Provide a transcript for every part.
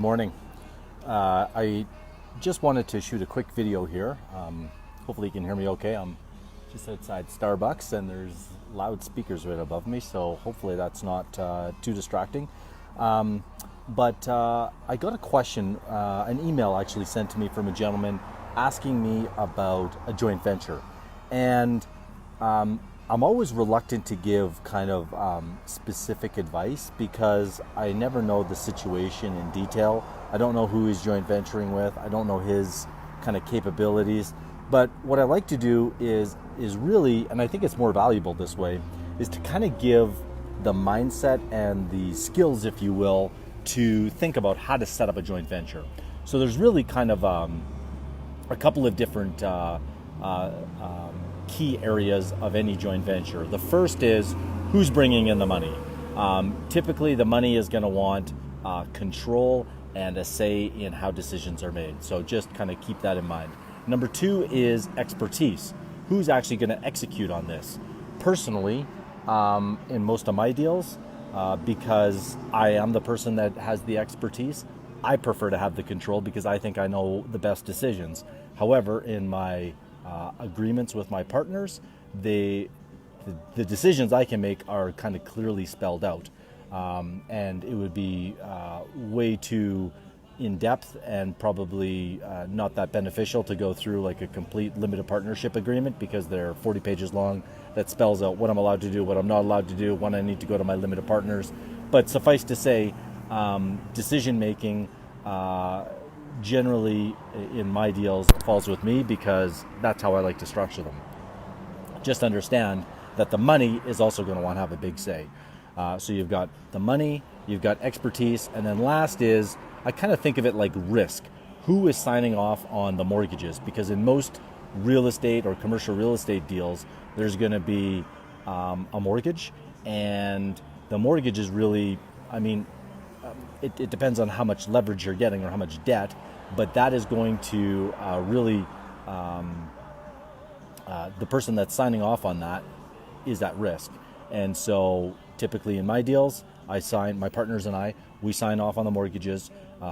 Morning. I just wanted to shoot a quick video here. Hopefully you can hear me okay. I'm just outside Starbucks and there's loudspeakers right above me, so hopefully that's not too distracting. But I got a question, an email actually sent to me from a gentleman asking me about a joint venture. And I'm always reluctant to give kind of specific advice because I never know the situation in detail. I don't know who he's joint venturing with. I don't know his kind of capabilities. But what I like to do is really, and I think it's more valuable this way, is to kind of give the mindset and the skills, if you will, to think about how to set up a joint venture. So there's really kind of a couple of different key areas of any joint venture. The first is who's bringing in the money. Typically, the money is going to want control and a say in how decisions are made. So just kind of keep that in mind. Number two is expertise. Who's actually going to execute on this? Personally, in most of my deals, because I am the person that has the expertise, I prefer to have the control because I think I know the best decisions. However, in my agreements with my partners, the decisions I can make are kind of clearly spelled out. And it would be way too in depth and probably not that beneficial to go through like a complete limited partnership agreement because they're 40 pages long that spells out what I'm allowed to do, what I'm not allowed to do, when I need to go to my limited partners. But suffice to say, decision making generally in my deals falls with me because that's how I like to structure them. Just understand that the money is also going to want to have a big say. So you've got the money, you've got expertise, and then last is I kind of think of it like risk. Who is signing off on the mortgages? Because in most real estate or commercial real estate deals, there's going to be a mortgage, and the mortgage is really, it depends on how much leverage you're getting or how much debt, but that is going to really, the person that's signing off on that is at risk. And so typically in my deals, my partners and we sign off on the mortgages.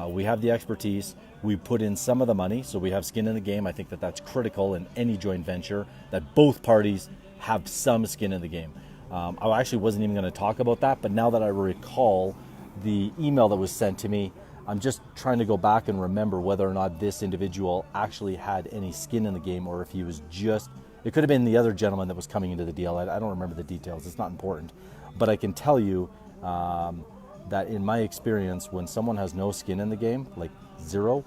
We have the expertise. We put in some of the money, so we have skin in the game. I think that that's critical in any joint venture, that both parties have some skin in the game. I actually wasn't even going to talk about that, but now that I recall the email that was sent to me, I'm just trying to go back and remember whether or not this individual actually had any skin in the game or if he was just, it could have been the other gentleman that was coming into the deal. I don't remember the details. It's not important. But I can tell you that in my experience, when someone has no skin in the game, like zero,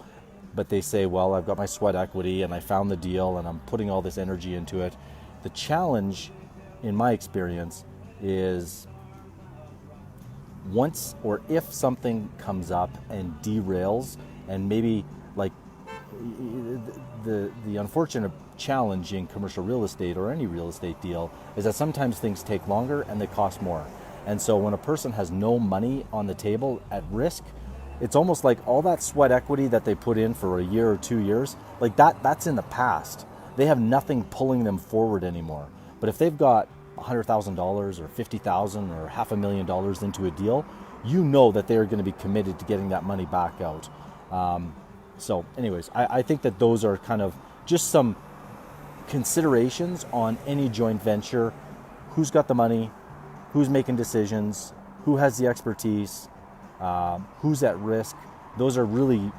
but they say, well, I've got my sweat equity and I found the deal and I'm putting all this energy into it. The challenge, in my experience, is once or if something comes up and derails, and maybe like the unfortunate challenge in commercial real estate or any real estate deal is that sometimes things take longer and they cost more. And so when a person has no money on the table at risk, it's almost like all that sweat equity that they put in for a year or 2 years, like that's in the past. They have nothing pulling them forward anymore. But if they've got $100,000 or $50,000 or $500,000 into a deal, you know that they're going to be committed to getting that money back out. So anyways, I think that those are kind of just some considerations on any joint venture. Who's got the money? Who's making decisions? Who has the expertise? Who's at risk? Those are really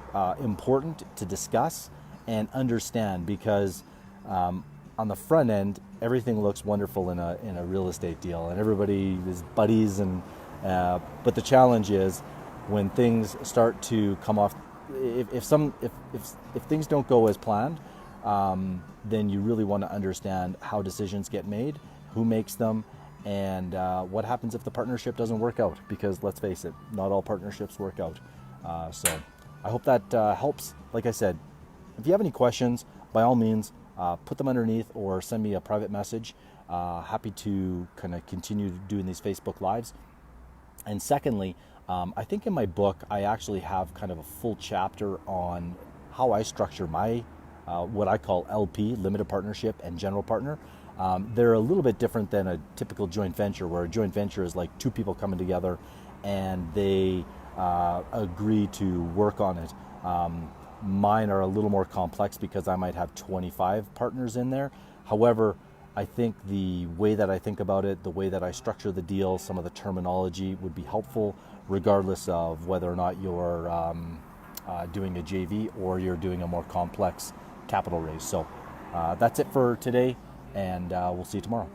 important to discuss and understand because on the front end, everything looks wonderful in a real estate deal, and everybody is buddies. And but the challenge is when things start to come off. If things don't go as planned, then you really want to understand how decisions get made, who makes them, and what happens if the partnership doesn't work out. Because let's face it, not all partnerships work out. So I hope that helps. Like I said, if you have any questions, by all means, put them underneath or send me a private message. Happy to kind of continue doing these Facebook Lives. And secondly, I think in my book, I actually have kind of a full chapter on how I structure my what I call LP, limited partnership, and general partner. They're a little bit different than a typical joint venture, where a joint venture is like two people coming together and they agree to work on it. Mine are a little more complex because I might have 25 partners in there. However, I think the way that I think about it, the way that I structure the deal, some of the terminology would be helpful regardless of whether or not you're doing a JV or you're doing a more complex capital raise. So that's it for today, and we'll see you tomorrow.